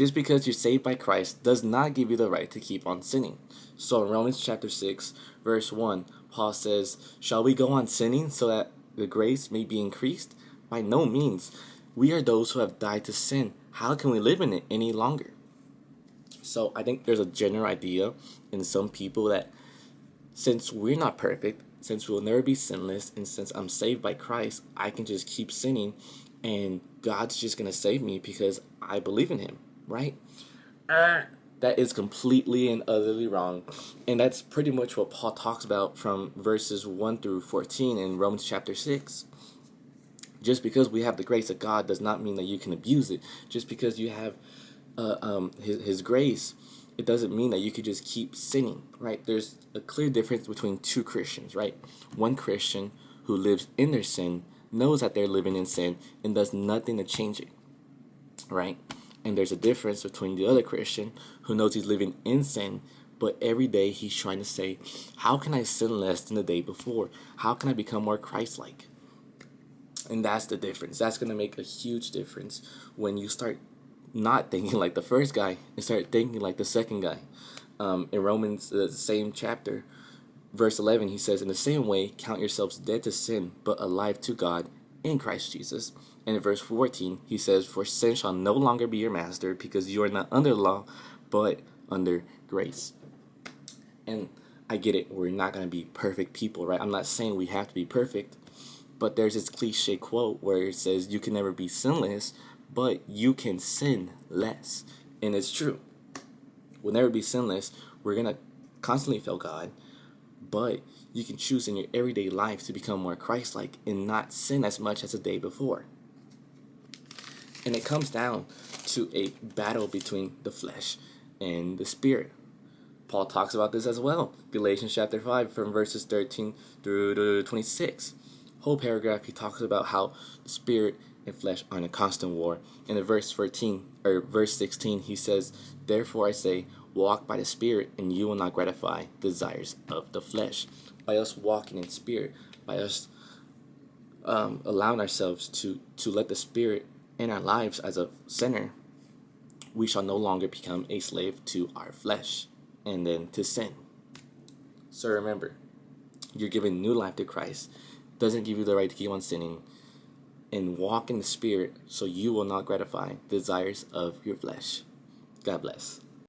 Just because you're saved by Christ does not give you the right to keep on sinning. So in Romans chapter 6, verse 1, Paul says, "Shall we go on sinning so that the grace may be increased? By no means. We are those who have died to sin. How can we live in it any longer?" So I think there's a general idea in some people that since we're not perfect, since we'll never be sinless, and since I'm saved by Christ, I can just keep sinning and God's just going to save me because I believe in Him, right? That is completely and utterly wrong. And that's pretty much what Paul talks about from verses 1 through 14 in Romans chapter 6. Just because we have the grace of God does not mean that you can abuse it. Just because you have his grace, it doesn't mean that you could just keep sinning, right? There's a clear difference between two Christians, right? One Christian who lives in their sin knows that they're living in sin and does nothing to change it, right? And there's a difference between the other Christian who knows he's living in sin, but every day he's trying to say, how can I sin less than the day before? How can I become more Christ-like? And that's the difference. That's going to make a huge difference when you start not thinking like the first guy and start thinking like the second guy. In Romans, the same chapter, verse 11, he says, "In the same way, count yourselves dead to sin, but alive to God in Christ Jesus." And in verse 14, he says, "For sin shall no longer be your master, because you are not under law, but under grace." And I get it, we're not going to be perfect people, right? I'm not saying we have to be perfect, but there's this cliche quote where it says you can never be sinless, but you can sin less. And it's true. We'll never be sinless. We're going to constantly fail God, but you can choose in your everyday life to become more Christ-like and not sin as much as the day before. And it comes down to a battle between the flesh and the spirit. Paul talks about this as well. Galatians chapter 5 from verses 13 through to 26. Whole paragraph he talks about how the spirit and flesh are in a constant war. And in verse 16 he says, "Therefore I say, walk by the Spirit, and you will not gratify the desires of the flesh." By us walking in spirit, by us allowing ourselves to let the Spirit in our lives as a center, we shall no longer become a slave to our flesh and then to sin. So remember, you're giving new life to Christ. Doesn't give you the right to keep on sinning, and walk in the Spirit so you will not gratify the desires of your flesh. God bless.